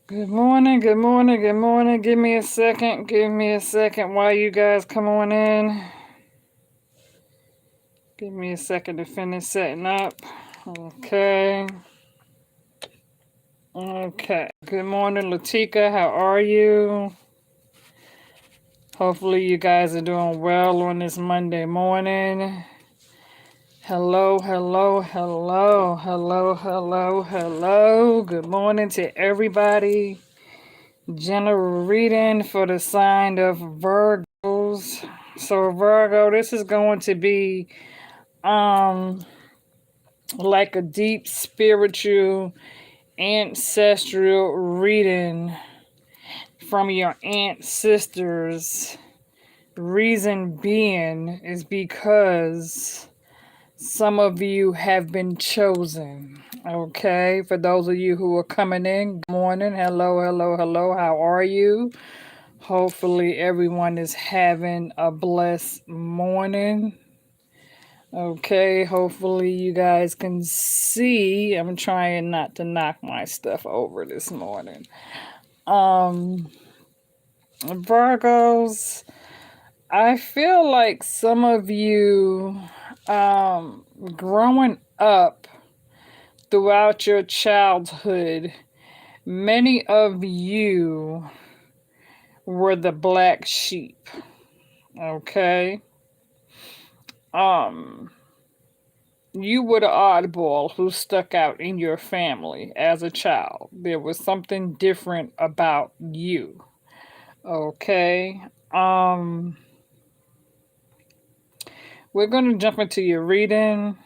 Good morning, good morning, good morning. Give me a second. Give me a second while you guys come on in. Give me a second to finish setting up. Okay. Okay. Good morning, Latika. How are you? Hopefully, you guys are doing well on this Monday morning. Hello, hello, hello, hello, hello, hello. Good morning to everybody. General reading for the sign of Virgos. So Virgo, this is going to be um like a deep spiritual ancestral reading from your ancestors. Reason being is because some of you have been chosen. Okay, for those of you who are coming in, good morning. Hello, hello, hello. How are you? Hopefully, everyone is having a blessed morning. Okay, hopefully, you guys can see. I'm trying not to knock my stuff over this morning. Virgos, I feel like some of you, growing up throughout your childhood, many of you were the black sheep. Okay. Um, you were the oddball who stuck out in your family as a child. There was something different about you. Okay. Um, we're going to jump into your reading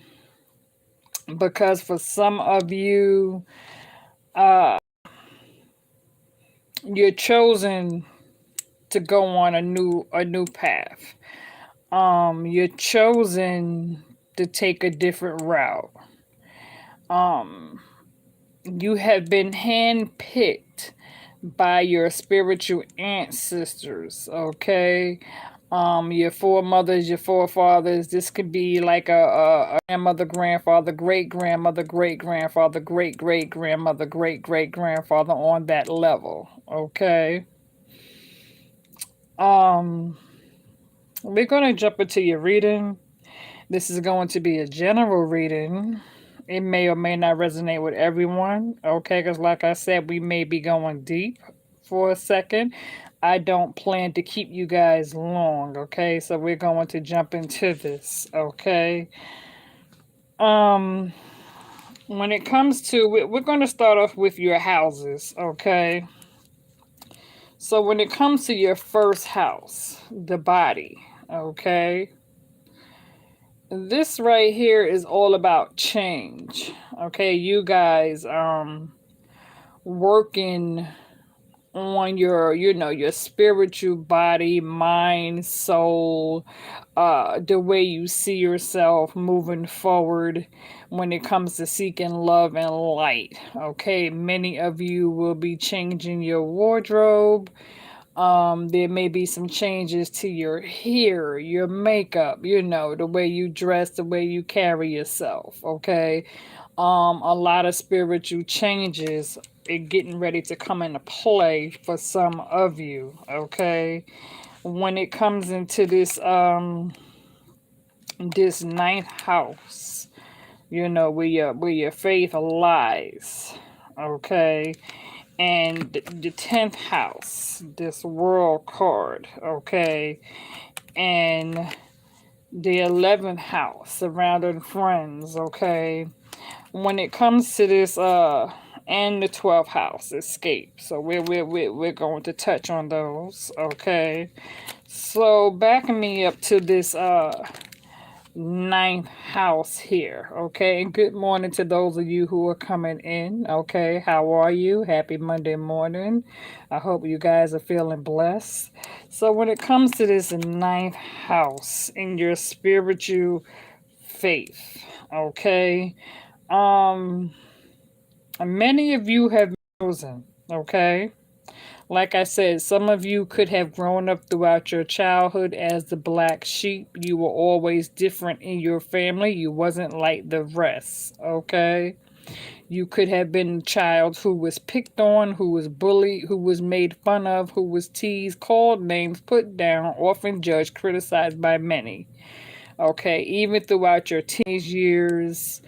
because for some of you, uh, you're chosen to go on a new path. You're chosen to take a different route. Um, you have been handpicked by your spiritual ancestors, okay? Your foremothers, your forefathers. This could be like a grandmother, grandfather, great grandmother, great grandfather, great great grandmother, great great grandfather on that level, okay? Um, we're gonna jump into your reading. This is going to be a general reading. It may or may not resonate with everyone, okay? Because, like I said, we may be going deep for a second. I don't plan to keep you guys long, okay? So, we're going to jump into this, okay? Um, when it comes to, we're going to start off with your houses, okay? So, when it comes to your first house, the body, okay? This right here is all about change. Okay, you guys working on your your spiritual body, mind, soul, the way you see yourself moving forward when it comes to seeking love and light. Okay, many of you will be changing your wardrobe. There may be some changes to your hair, your makeup, the way you dress, the way you carry yourself, okay? A lot of spiritual changes are getting ready to come into play for some of you, okay? When it comes into this ninth house, where your faith lies, okay? And the 10th house, this world card, okay? And the 11th house, surrounding friends, okay? When it comes to this, and the 12th house, escape. So we're going to touch on those, okay? So backing me up to this, ninth house here, okay? Good morning to those of you who are coming in, okay? How are you? Happy Monday morning. I hope you guys are feeling blessed. So when it comes to this ninth house in your spiritual faith, okay? Um, many of you have chosen, okay? Like I said, some of you could have grown up throughout your childhood as the black sheep. You were always different in your family. You wasn't like the rest, okay? You could have been a child who was picked on, who was bullied, who was made fun of, who was teased, called names, put down, often judged, criticized by many. Okay, even throughout your teenage years.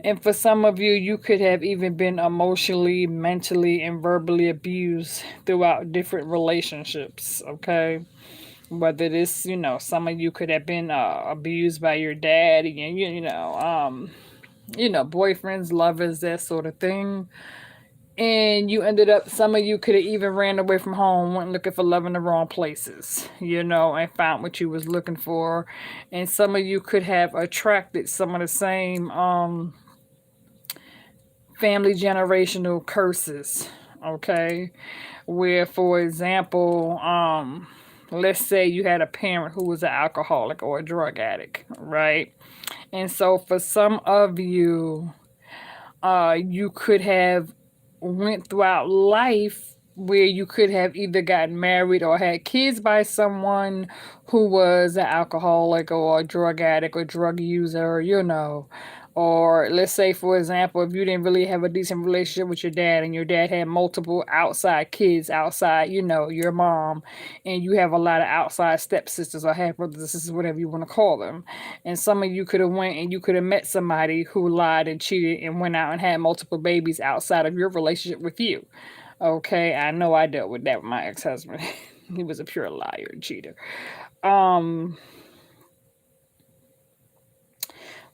And for some of you, you could have even been emotionally, mentally, and verbally abused throughout different relationships. Okay, whether this, some of you could have been abused by your dad, and boyfriends, lovers, that sort of thing. And you ended up, some of you could have even ran away from home, went looking for love in the wrong places, and found what you was looking for. And some of you could have attracted some of the same family generational curses. Okay, where, for example, let's say you had a parent who was an alcoholic or a drug addict, right? And so for some of you, you could have went throughout life where you could have either gotten married or had kids by someone who was an alcoholic or a drug addict or drug user, or let's say, for example, if you didn't really have a decent relationship with your dad and your dad had multiple outside kids outside, your mom, and you have a lot of outside stepsisters or half brothers or sisters, whatever you want to call them. And some of you could have went and you could have met somebody who lied and cheated and went out and had multiple babies outside of your relationship with you. Okay, I know I dealt with that with my ex-husband. He was a pure liar and cheater.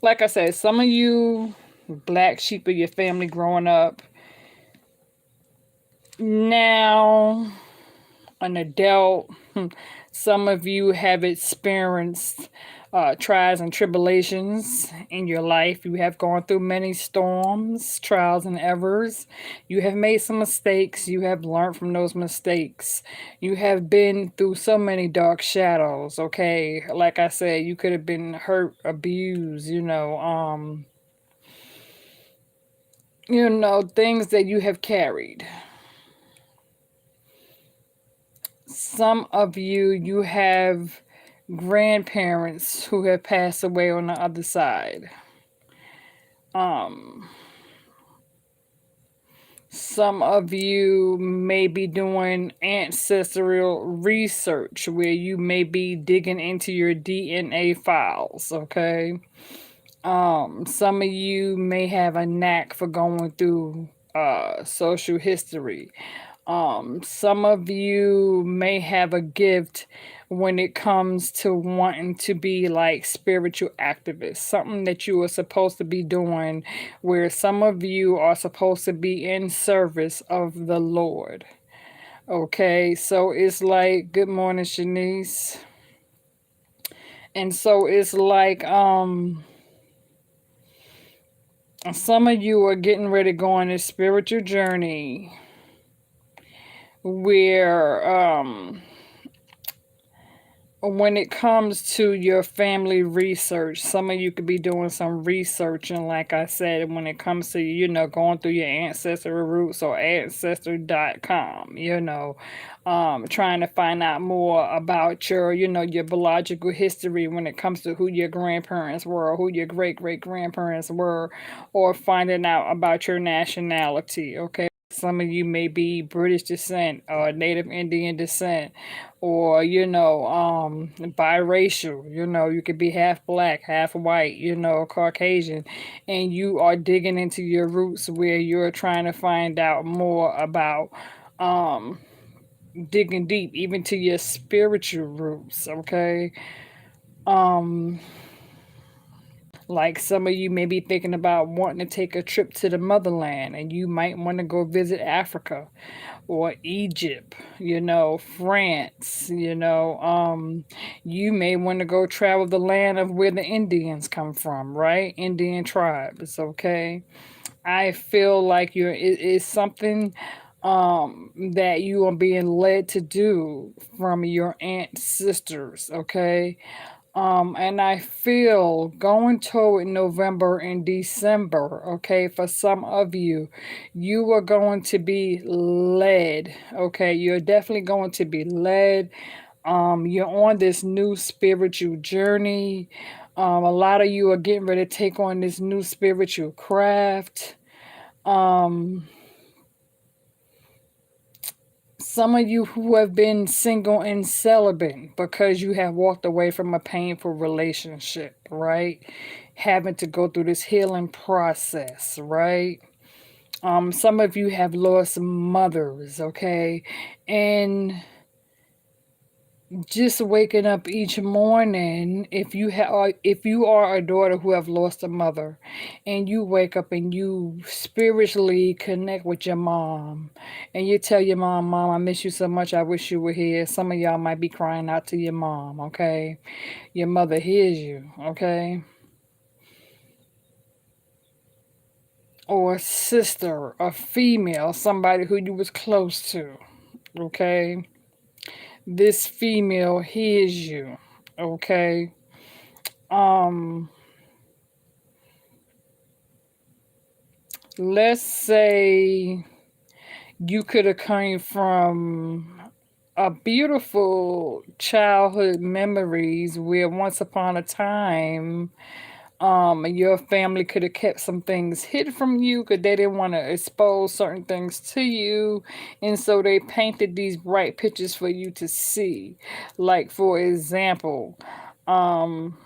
Like I said, some of you black sheep of your family growing up, now an adult, some of you have experienced trials and tribulations in your life. You have gone through many storms, trials, and errors. You have made some mistakes. You have learned from those mistakes. You have been through so many dark shadows. Okay, like I said, you could have been hurt, abused. Things that you have carried. Some of you have grandparents who have passed away on the other side. Some of you may be doing ancestral research where you may be digging into your DNA files, okay? Some of you may have a knack for going through social history. Some of you may have a gift when it comes to wanting to be like spiritual activists, something that you are supposed to be doing, where some of you are supposed to be in service of the Lord. Okay, so it's like, good morning, Shanice. And so it's like, some of you are getting ready to go on this spiritual journey where when it comes to your family research, some of you could be doing some research, and like I said, when it comes to going through your ancestral roots or ancestry.com, trying to find out more about your biological history when it comes to who your grandparents were or who your great-great-grandparents were, or finding out about your nationality. Okay, some of you may be British descent or Native Indian descent, or biracial. You could be half black, half white, Caucasian, and you are digging into your roots where you're trying to find out more about digging deep even to your spiritual roots. Okay, like some of you may be thinking about wanting to take a trip to the motherland, and you might want to go visit Africa or Egypt, France, you may want to go travel the land of where the Indians come from, right? Indian tribes, okay? I feel like it's something that you are being led to do from your ancestors, okay? And I feel going toward November and December, okay, for some of you, you are going to be led, okay? You're definitely going to be led. You're on this new spiritual journey. A lot of you are getting ready to take on this new spiritual craft. Um, some of you who have been single and celibate because you have walked away from a painful relationship, right? Having to go through this healing process, right? Some of you have lost mothers, okay? And just waking up each morning, if you are a daughter who have lost a mother, and you wake up and you spiritually connect with your mom, and you tell your mom, I miss you so much, I wish you were here. Some of y'all might be crying out to your mom, okay? Your mother hears you, okay? Or a sister, a female, somebody who you was close to, okay? This female hears you, okay? Um, let's say you could have come from a beautiful childhood memories where once upon a time your family could have kept some things hid from you because they didn't want to expose certain things to you, and so they painted these bright pictures for you to see. Like, for example, um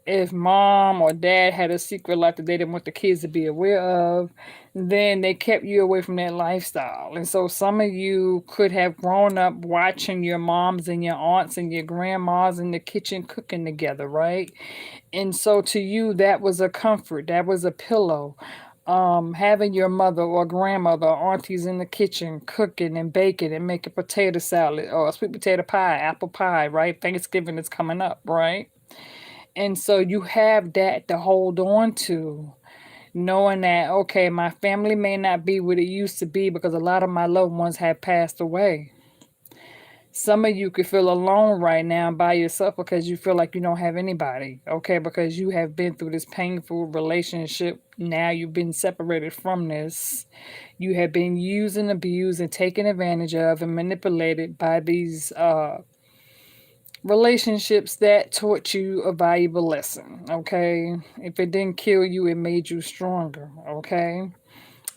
if mom or dad had a secret life that they didn't want the kids to be aware of, then they kept you away from that lifestyle. And so some of you could have grown up watching your moms and your aunts and your grandmas in the kitchen cooking together, right? And so to you, that was a comfort, that was a pillow. Having your mother or grandmother or aunties in the kitchen cooking and baking and making potato salad or sweet potato pie, apple pie, right? Thanksgiving is coming up, right? And so you have that to hold on to, knowing that, okay, my family may not be what it used to be because a lot of my loved ones have passed away. Some of you could feel alone right now by yourself because you feel like you don't have anybody, okay? Because you have been through this painful relationship. Now you've been separated from this. You have been used and abused and taken advantage of and manipulated by these relationships that taught you a valuable lesson, okay? If it didn't kill you, it made you stronger, okay?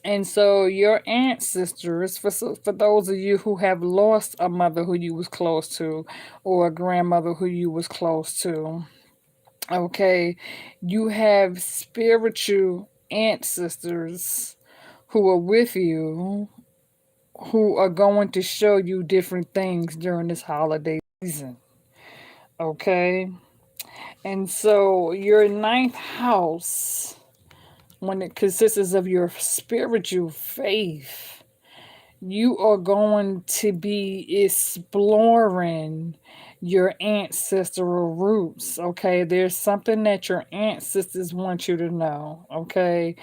And so your ancestors, for those of you who have lost a mother who you was close to or a grandmother who you was close to, okay, you have spiritual ancestors who are with you who are going to show you different things during this holiday season, okay? And so your ninth house, when it consists of your spiritual faith, you are going to be exploring your ancestral roots. Okay, there's something that your ancestors want you to know. Okay,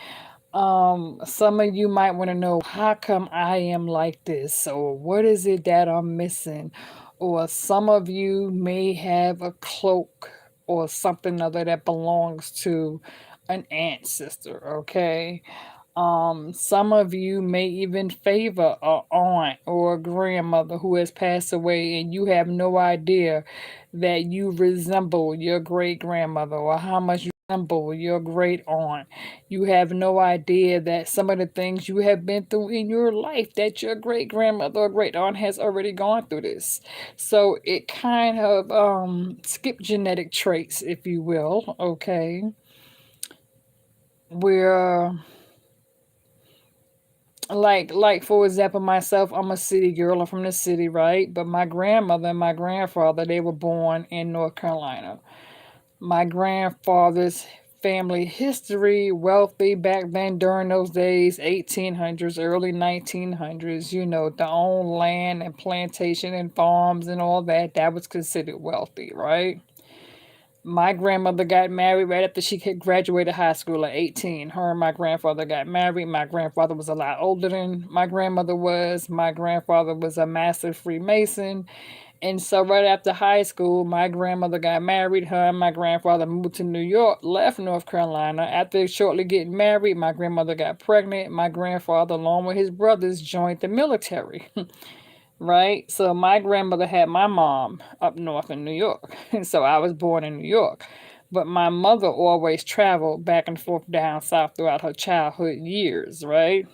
some of you might want to know, how come I am like this, or what is it that I'm missing, or some of you may have a cloak or something other that belongs to an ancestor. Okay, some of you may even favor a aunt or a grandmother who has passed away, and you have no idea that you resemble your great grandmother or how much you resemble your great aunt. You have no idea that some of the things you have been through in your life, that your great grandmother or great aunt has already gone through this. So it kind of skip genetic traits, if you will, okay? Where like for example, myself, I'm a city girl, I'm from the city, right? But my grandmother and my grandfather, they were born in North Carolina. My grandfather's family history, wealthy back then during those days, 1800s, early 1900s, you know, to own land and plantation and farms and all that, that was considered wealthy, right? My grandmother got married right after she had graduated high school at 18. Her and my grandfather got married. My grandfather was a lot older than my grandmother was. My grandfather was a master Freemason. And so right after high school, my grandmother got married. Her and my grandfather moved to New York, left North Carolina. After shortly getting married, my grandmother got pregnant. My grandfather, along with his brothers, joined the military. Right? So my grandmother had my mom up north in New York. And so I was born in New York. But my mother always traveled back and forth down south throughout her childhood years, right?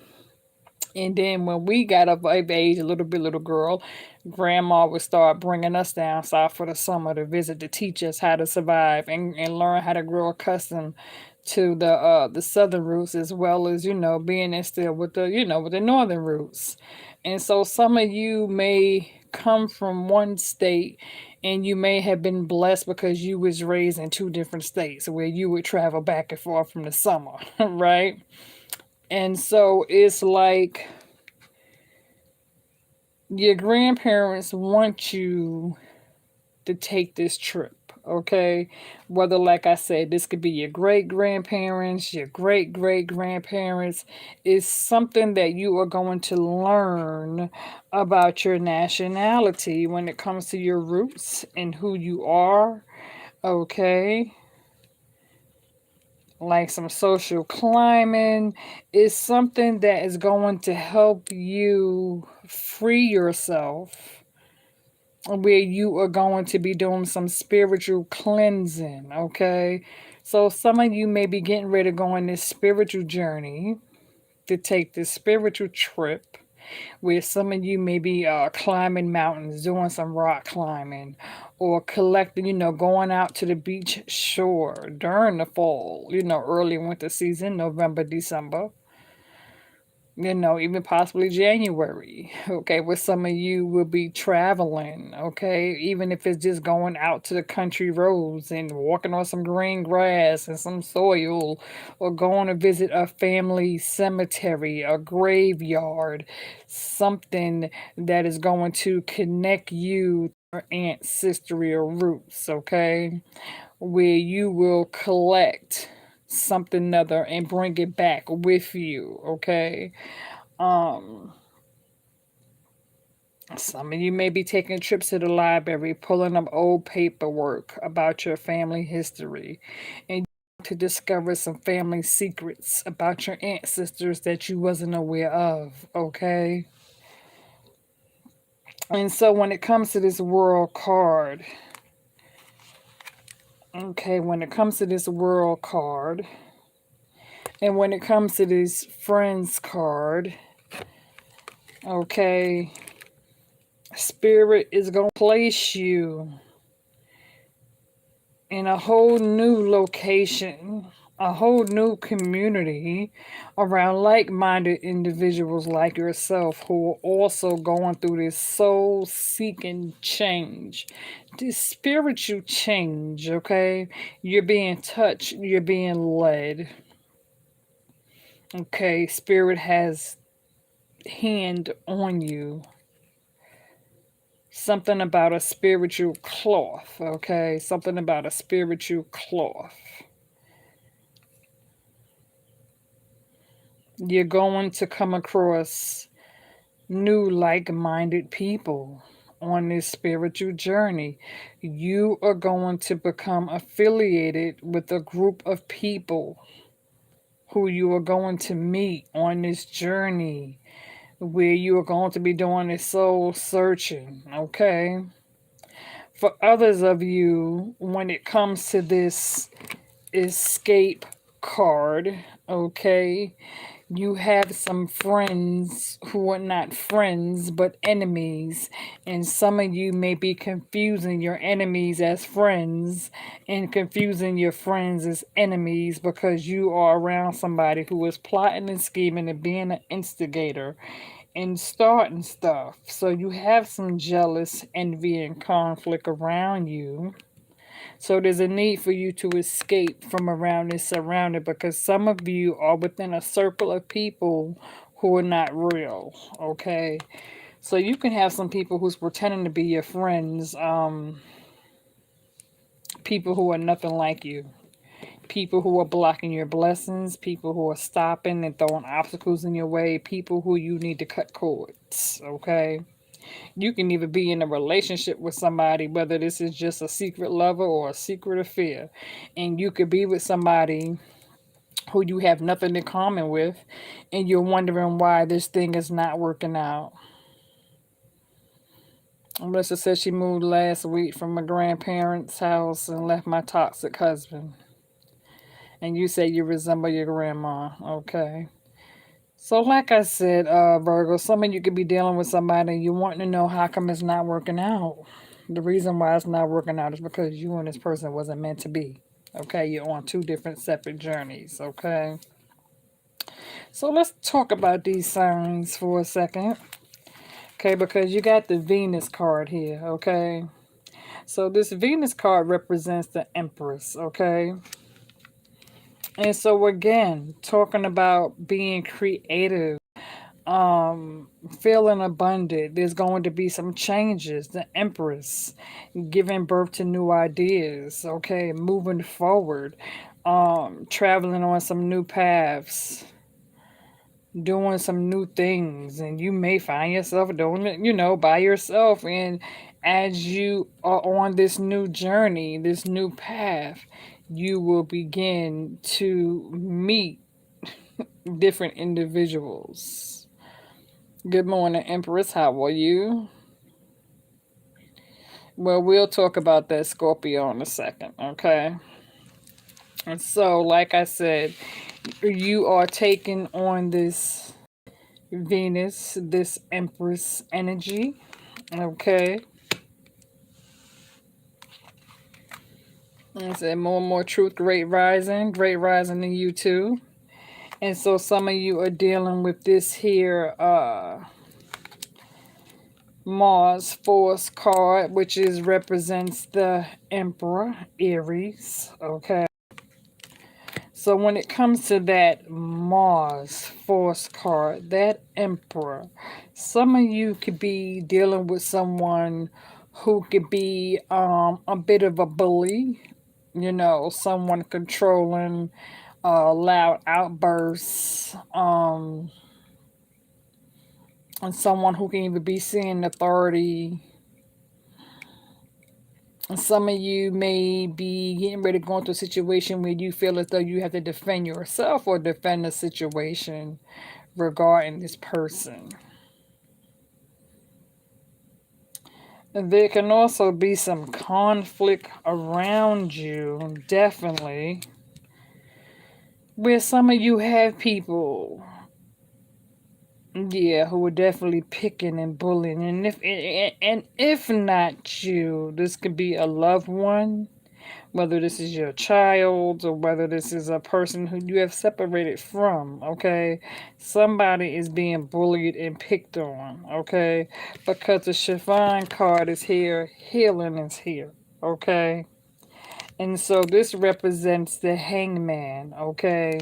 And then when we got up of age, a little bit little girl, grandma would start bringing us down south for the summer to visit to teach us how to survive and learn how to grow accustomed to the southern roots as well as, being instilled with with the northern roots. And so some of you may come from one state and you may have been blessed because you was raised in two different states where you would travel back and forth from the summer, right? And so it's like your grandparents want you to take this trip, okay? Whether, like I said, this could be your great grandparents, your great great grandparents, is something that you are going to learn about your nationality when it comes to your roots and who you are, okay? Like some social climbing is something that is going to help you free yourself, where you are going to be doing some spiritual cleansing, okay? So some of you may be getting ready to go on this spiritual journey, to take this spiritual trip, where some of you may be climbing mountains, doing some rock climbing, or collecting, going out to the beach shore during the fall, early winter season, November, December, even possibly January, okay, where some of you will be traveling, okay, even if it's just going out to the country roads and walking on some green grass and some soil, or going to visit a family cemetery, a graveyard, something that is going to connect you to your ancestry or roots, okay, where you will collect something other and bring it back with you, okay? um some of you may be taking trips to the library, pulling up old paperwork about your family history, and to discover some family secrets about your ancestors that you wasn't aware of, okay? And so when it comes to this world card, okay, when it comes to this world card, and when it comes to this friends card, okay, Spirit is going to place you in a whole new location, a whole new community around like minded individuals like yourself who are also going through this soul seeking change, this spiritual change, okay? You're being touched, you're being led, okay? Spirit has hand on you. Something about a spiritual cloth, okay? Something about a spiritual cloth. You're going to come across new like-minded people on this spiritual journey. You are going to become affiliated with a group of people who you are going to meet on this journey, where you are going to be doing this soul searching, okay? For others of you, when it comes to this escape card, okay, you have some friends who are not friends but enemies, and some of you may be confusing your enemies as friends and confusing your friends as enemies because you are around somebody who is plotting and scheming and being an instigator and starting stuff. So you have some jealous, envy, and conflict around you. So there's a need for you to escape from around this surrounding, because some of you are within a circle of people who are not real, okay? So you can have some people who's pretending to be your friends, people who are nothing like you. People who are blocking your blessings, people who are stopping and throwing obstacles in your way, people who you need to cut cords, okay? You can either be in a relationship with somebody, whether this is just a secret lover or a secret affair, and you could be with somebody who you have nothing in common with, and you're wondering why this thing is not working out. Melissa said she moved last week from my grandparents' house and left my toxic husband. And you say you resemble your grandma. Okay. So, like I said, Virgo, some of you could be dealing with somebody and you want to know how come it's not working out. The reason why it's not working out is because you and this person wasn't meant to be. Okay, you're on two different separate journeys. Okay, so let's talk about these signs for a second. Okay, because you got the Venus card here. Okay, so this Venus card represents the Empress. Okay, and so again, talking about being creative, feeling abundant, there's going to be some changes. The Empress giving birth to new ideas. Okay, moving forward, traveling on some new paths, doing some new things, and you may find yourself doing it, by yourself. And as you are on this new journey, this new path, you will begin to meet different individuals. Good morning, Empress. How are you? Well, we'll talk about that Scorpio in a second, okay? And so, like I said, you are taking on this Venus, this Empress energy, okay? I said more and more truth, great rising to you too. And so some of you are dealing with this here Mars force card, which is represents the Emperor, Aries, okay? So when it comes to that Mars force card, that Emperor, some of you could be dealing with someone who could be a bit of a bully, someone controlling, loud outbursts, and someone who can even be seeing authority. And some of you may be getting ready to go into a situation where you feel as though you have to defend yourself or defend the situation regarding this person. And there can also be some conflict around you, definitely, where some of you have people, who are definitely picking and bullying. And if not you, this could be a loved one, whether this is your child or whether this is a person who you have separated from, okay? Somebody is being bullied and picked on, okay? Because the Chiffon card is here, healing is here, okay? And so this represents the hangman, okay?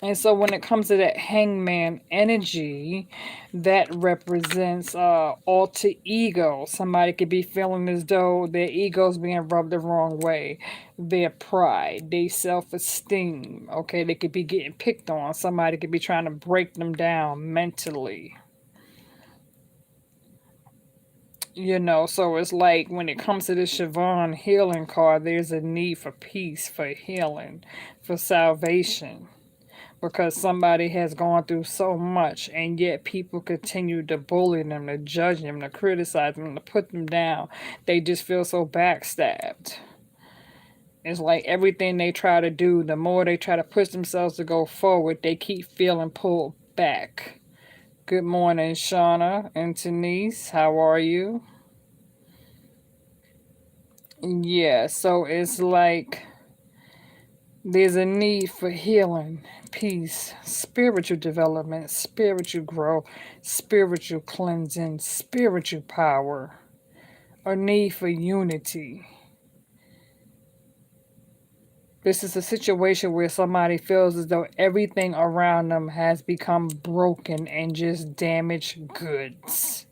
And so when it comes to that hangman energy, that represents alter ego. Somebody could be feeling as though their ego's being rubbed the wrong way. Their pride, their self-esteem. Okay, they could be getting picked on. Somebody could be trying to break them down mentally. So it's like when it comes to this Siobhan healing card, there's a need for peace, for healing, for salvation. Because somebody has gone through so much and yet people continue to bully them, to judge them, to criticize them, to put them down. They just feel so backstabbed. It's like everything they try to do, the more they try to push themselves to go forward, they keep feeling pulled back. Good morning, Shauna and Denise. How are you? Yeah, so it's like there's a need for healing, peace, spiritual development, spiritual growth, spiritual cleansing, spiritual power, a need for unity. This is a situation where somebody feels as though everything around them has become broken and just damaged goods.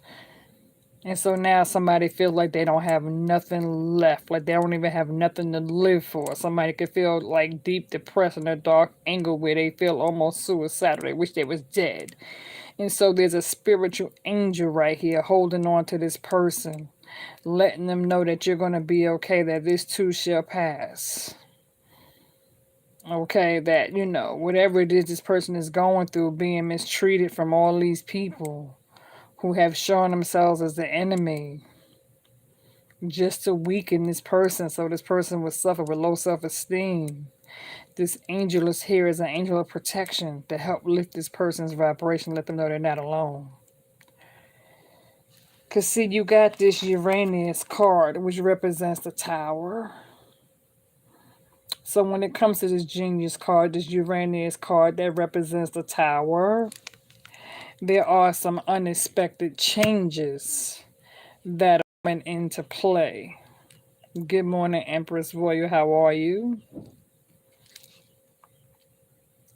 And so now somebody feels like they don't have nothing left, like they don't even have nothing to live for. Somebody could feel like deep depressed in a dark anger where they feel almost suicidal. They wish they was dead. And so there's a spiritual angel right here holding on to this person, letting them know that you're going to be okay, that this too shall pass. Okay, that, whatever it is this person is going through, being mistreated from all these people who have shown themselves as the enemy. just to weaken this person so this person would suffer with low self-esteem. This angel is here as an angel of protection to help lift this person's vibration, let them know they're not alone. Because, see, you got this Uranus card, which represents the Tower. So when it comes to this Genius card, this Uranus card that represents the Tower, there are some unexpected changes that went into play. Good morning, Empress Royal. How are you?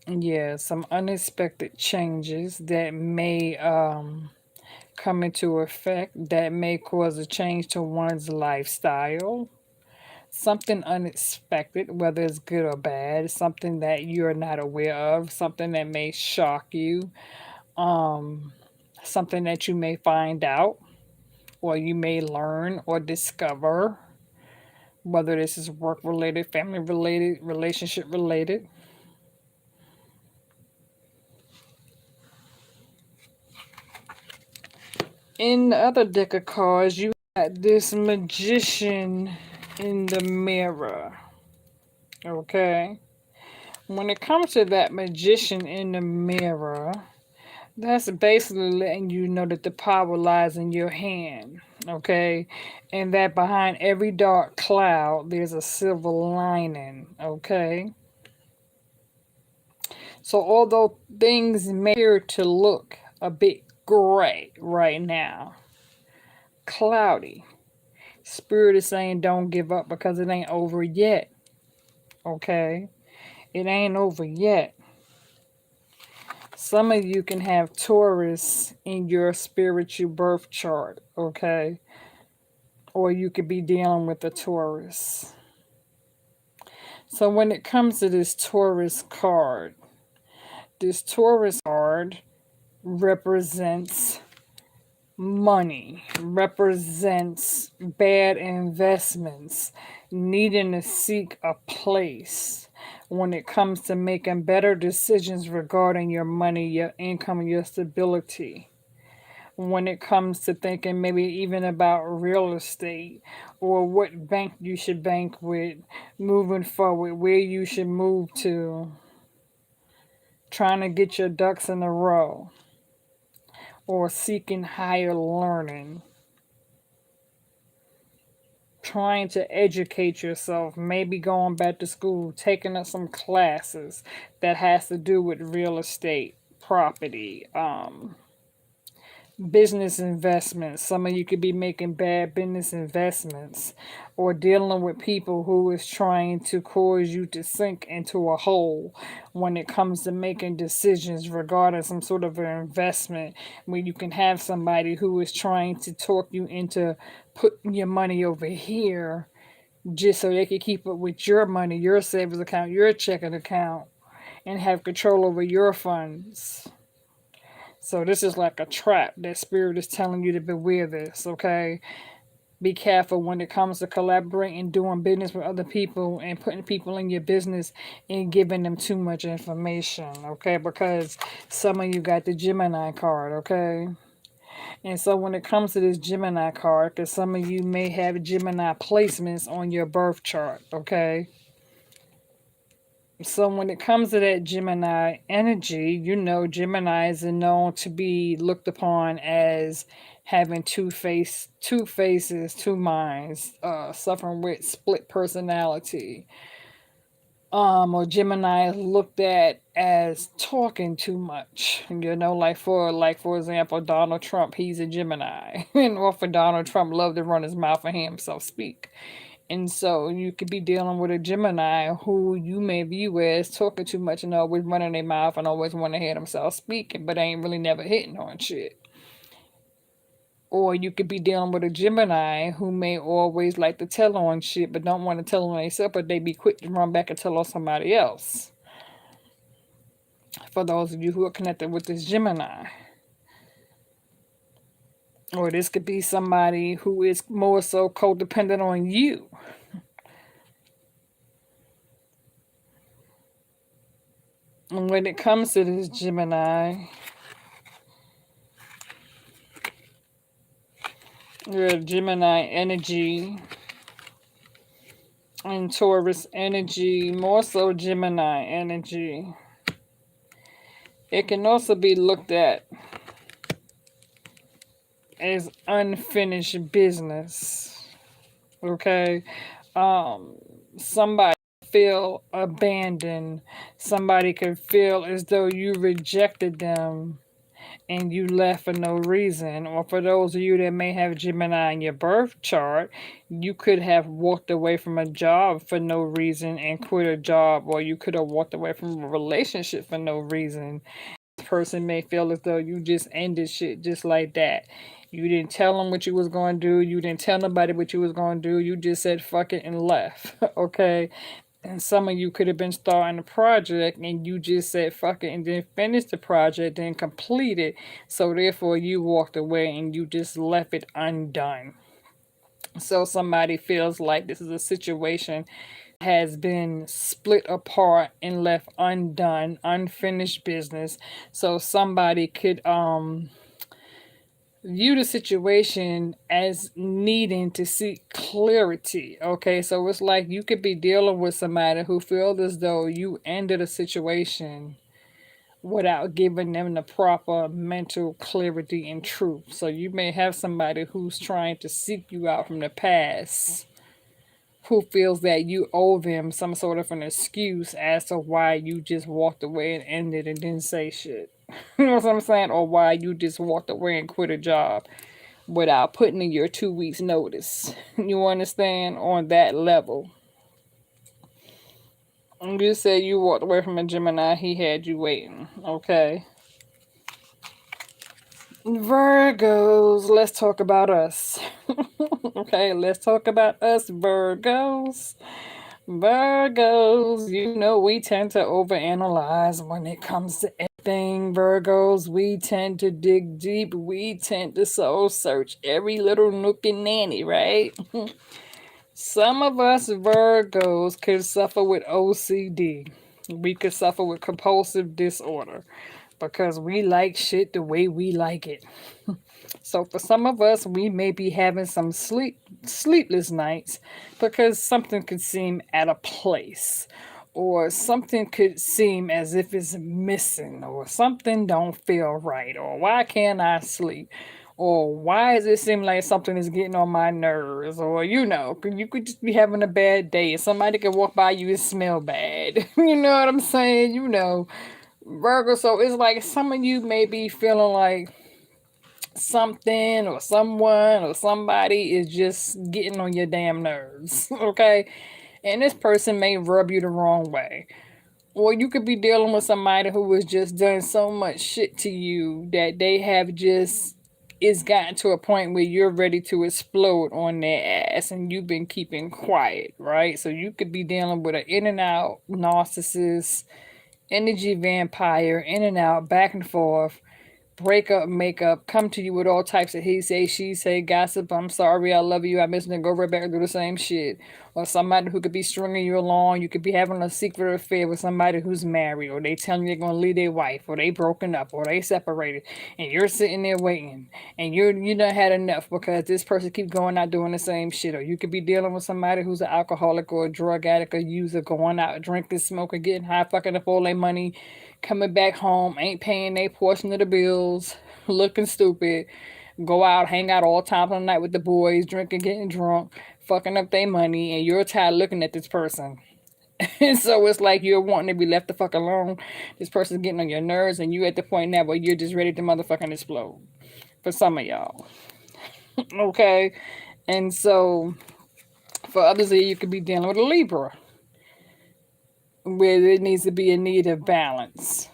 Yeah, some unexpected changes that may come into effect that may cause a change to one's lifestyle. Something unexpected, whether it's good or bad, something that you're not aware of, something that may shock you, something that you may find out or you may learn or discover, whether this is work related, family related, relationship related. In the other deck of cards, you got this Magician in the Mirror. Okay? When it comes to that Magician in the Mirror, that's basically letting you know that the power lies in your hand. Okay? And that behind every dark cloud, there's a silver lining. Okay? So, although things may appear to look a bit gray right now, cloudy, Spirit is saying don't give up because it ain't over yet. Okay? It ain't over yet. Some of you can have Taurus in your spiritual birth chart, okay? Or you could be dealing with a Taurus. So when it comes to this Taurus card represents money, represents bad investments, needing to seek a place when it comes to making better decisions regarding your money, your income, and your stability. When it comes to thinking maybe even about real estate or what bank you should bank with, moving forward, where you should move to, trying to get your ducks in a row, or seeking higher learning, trying to educate yourself, maybe going back to school, taking up some classes that has to do with real estate, property, business investments. Some of you could be making bad business investments or dealing with people who is trying to cause you to sink into a hole when it comes to making decisions regarding some sort of an investment, where you can have somebody who is trying to talk you into putting your money over here just so they can keep up with your money, your savings account, your checking account, and have control over your funds. So this is like a trap that Spirit is telling you to beware this, okay? Be careful when it comes to collaborating, doing business with other people, and putting people in your business and giving them too much information, okay? Because some of you got the Gemini card, okay? And so when it comes to this Gemini card, because some of you may have Gemini placements on your birth chart, okay? So when it comes to that Gemini energy, you know Geminis are known to be looked upon as having two faces, two minds, suffering with split personality. Or Gemini is looked at as talking too much. You know, like for example, Donald Trump, he's a Gemini. And often Donald Trump loved to run his mouth and hear himself speak. And so you could be dealing with a Gemini who you may view as talking too much and always running their mouth and always want to hear themselves speaking, but ain't really never hitting on shit. Or you could be dealing with a Gemini who may always like to tell on shit but don't want to tell on themselves, but they be quick to run back and tell on somebody else. For those of you who are connected with this Gemini. Or this could be somebody who is more so codependent on you. And when it comes to this Gemini, With Gemini energy and Taurus energy, more so Gemini energy. It can also be looked at as unfinished business. Okay? Somebody feel abandoned. Somebody could feel as though you rejected them and you left for no reason. Or for those of you that may have Gemini in your birth chart, you could have walked away from a job for no reason and quit a job, or you could have walked away from a relationship for no reason. This person may feel as though you just ended shit just like that. You didn't tell them what you was going to do. You didn't tell nobody what you was going to do. You just said fuck it and left. Okay? And some of you could have been starting a project and you just said fuck it and then finished the project and complete it. So therefore you walked away and you just left it undone. So somebody feels like this is a situation has been split apart and left undone, unfinished business. So somebody could view the situation as needing to seek clarity. Okay, so it's like you could be dealing with somebody who feels as though you ended a situation without giving them the proper mental clarity and truth. So you may have somebody who's trying to seek you out from the past, who feels that you owe them some sort of an excuse as to why you just walked away and ended and didn't say shit. You know what I'm saying? Or why you just walked away and quit a job without putting in your 2 weeks notice. You understand? On that level. You said you walked away from a Gemini, he had you waiting. Okay. Virgos, let's talk about us. Okay, let's talk about us, Virgos. Virgos, you know we tend to overanalyze when it comes to anything. Virgos, we tend to dig deep. We tend to soul search every little nook and nanny, right? Some of us Virgos could suffer with OCD. We could suffer with compulsive disorder because we like shit the way we like it. So for some of us, we may be having some sleepless nights because something could seem out of place, or something could seem as if it's missing, or something don't feel right, or why can't I sleep? Or why does it seem like something is getting on my nerves? Or, you could just be having a bad day. Somebody could walk by you and smell bad. You know what I'm saying? Virgo. So it's like some of you may be feeling like something or someone or somebody is just getting on your damn nerves. Okay? And this person may rub you the wrong way. Or you could be dealing with somebody who has just done so much shit to you that they have just it's gotten to a point where you're ready to explode on their ass and you've been keeping quiet, right? So you could be dealing with an in and out narcissist, energy vampire, in and out, back and forth, breakup, makeup, come to you with all types of he say, she say, gossip, I'm sorry, I love you, I miss you, and go right back and do the same shit. Or somebody who could be stringing you along, you could be having a secret affair with somebody who's married, or they telling you they're gonna leave their wife, or they broken up, or they separated, and you're sitting there waiting, and you done had enough because this person keep going out doing the same shit. Or you could be dealing with somebody who's an alcoholic or a drug addict or user, going out drinking, smoking, getting high, fucking up all their money, coming back home, ain't paying their portion of the bills, looking stupid, go out, hang out all times of the night with the boys, drinking, getting drunk, fucking up their money, and you're tired looking at this person. And so it's like you're wanting to be left the fuck alone. This person's getting on your nerves, and you at the point now where you're just ready to motherfucking explode. For some of y'all. Okay? And so for others of you could be dealing with a Libra, where there needs to be a need of balance,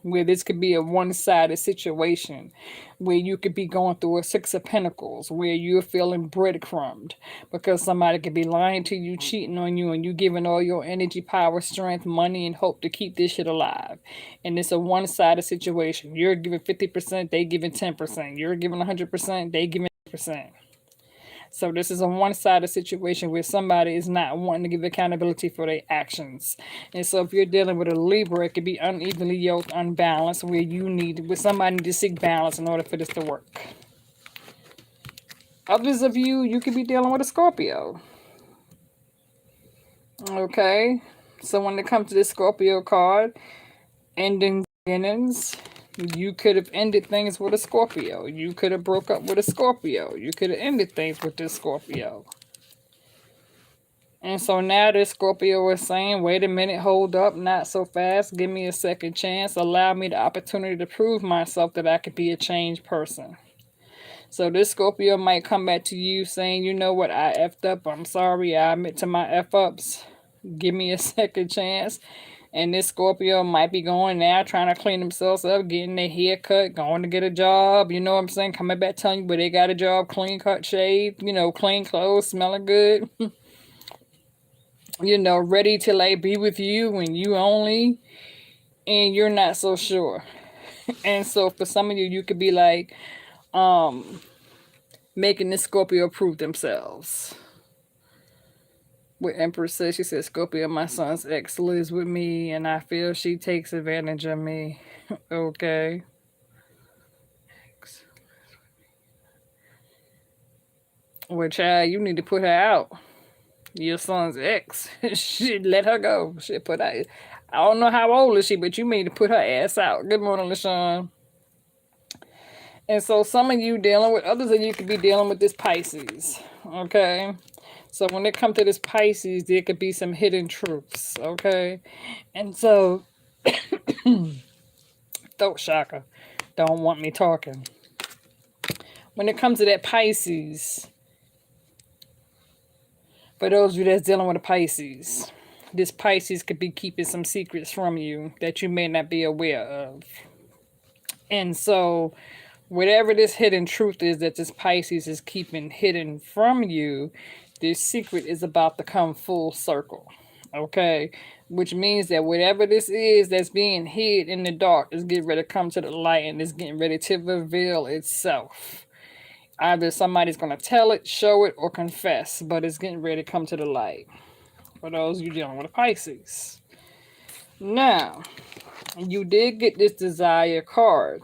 where this could be a one-sided situation, where you could be going through a Six of Pentacles, where you're feeling breadcrumbed because somebody could be lying to you, cheating on you, and you giving all your energy, power, strength, money, and hope to keep this shit alive. And it's a one-sided situation. You're giving 50%, they giving 10%. You're giving 100%, they giving 10%. So this is a one-sided situation where somebody is not wanting to give accountability for their actions. And so if you're dealing with a Libra, it could be unevenly yoked, unbalanced, where somebody need to seek balance in order for this to work. Others of you, you could be dealing with a Scorpio. Okay. So when it comes to this Scorpio card, ending beginnings, you could have ended things with a Scorpio. You could have broke up with a Scorpio. You could have ended things with this Scorpio. And so now this Scorpio is saying, wait a minute, hold up, not so fast. Give me a second chance. Allow me the opportunity to prove myself that I could be a changed person. So this Scorpio might come back to you saying, you know what, I effed up. I'm sorry. I admit to my F-ups. Give me a second chance. And this Scorpio might be going now, trying to clean themselves up, getting their hair cut, going to get a job. You know what I'm saying? Coming back telling you where they got a job, clean cut, shaved, you know, clean clothes, smelling good. You know, ready to like be with you and you only. And you're not so sure. And so for some of you, you could be like, making this Scorpio prove themselves. What Empress says, she says, Scorpio, my son's ex lives with me and I feel she takes advantage of me. Okay. Well, child, you need to put her out. Your son's ex. Shit, let her go. Shit, put her. I don't know how old is she, but you need to put her ass out. Good morning, LaShawn. And so some of you dealing with, others of you could be dealing with this Pisces. Okay. So when it comes to this Pisces, there could be some hidden truths, okay? And so, throat chakra, don't want me talking. When it comes to that Pisces, for those of you that's dealing with a Pisces, this Pisces could be keeping some secrets from you that you may not be aware of. And so, whatever this hidden truth is that this Pisces is keeping hidden from you, this secret is about to come full circle. Okay? Which means that whatever this is that's being hid in the dark is getting ready to come to the light and is getting ready to reveal itself. Either somebody's going to tell it, show it, or confess, but it's getting ready to come to the light. For those of you dealing with a Pisces. Now, you did get this desire card.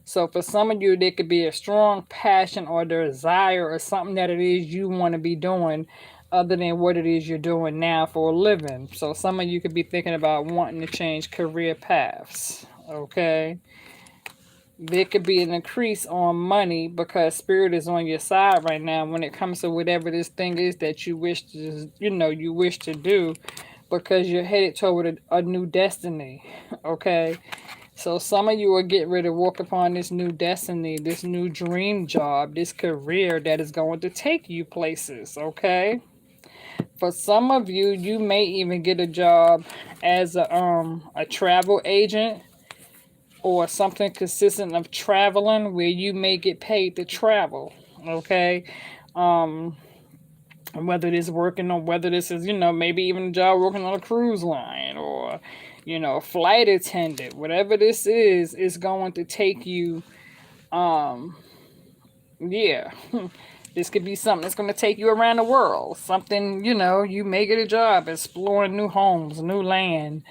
So for some of you, there could be a strong passion or desire or something that it is you want to be doing other than what it is you're doing now for a living. So some of you could be thinking about wanting to change career paths. Okay. There could be an increase on money because spirit is on your side right now when it comes to whatever this thing is that you wish to, you wish to do, because you're headed toward a new destiny. Okay. So some of you are getting ready to walk upon this new destiny, this new dream job, this career that is going to take you places, okay? For some of you, you may even get a job as a travel agent or something consistent of traveling where you may get paid to travel, okay? Whether it is working on, whether this is, maybe even a job working on a cruise line or, flight attendant, whatever this is going to take you, yeah. This could be something that's going to take you around the world. Something, you may get a job exploring new homes, new land,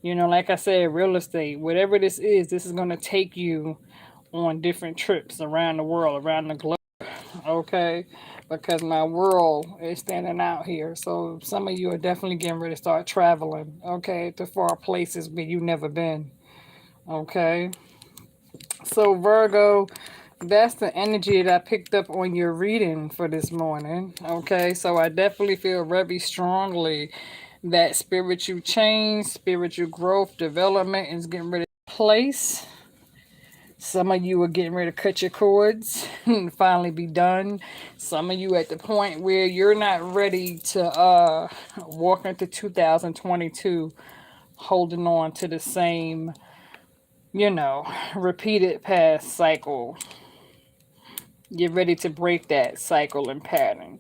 like I said, real estate, whatever this is going to take you on different trips around the world, around the globe. Okay, because my world is standing out here. So some of you are definitely getting ready to start traveling, okay, to far places where you've never been. Okay, so Virgo, that's the energy that I picked up on your reading for this morning. Okay, so I definitely feel very strongly that spiritual change, spiritual growth, development is getting ready to place. Some of you are getting ready to cut your cords and finally be done. Some of you at the point where you're not ready to walk into 2022 holding on to the same, repeated past cycle. You're ready to break that cycle and pattern.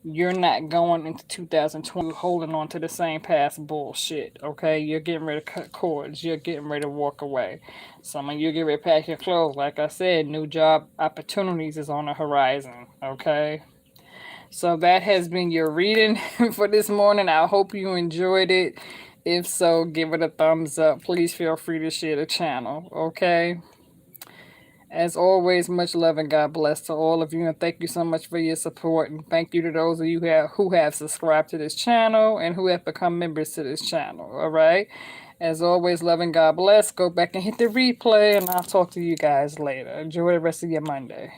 You're not going into 2020 holding on to the same past bullshit, okay? You're getting ready to cut cords. You're getting ready to walk away. Some of you get ready to pack your clothes. Like I said, new job opportunities is on the horizon, okay? So that has been your reading for this morning. I hope you enjoyed it. If so, give it a thumbs up. Please feel free to share the channel, okay? As always, much love and God bless to all of you, and thank you so much for your support, and thank you to those of you who have subscribed to this channel and who have become members to this channel. All right. As always, love and God bless. Go back and hit the replay, and I'll talk to you guys later. Enjoy the rest of your Monday.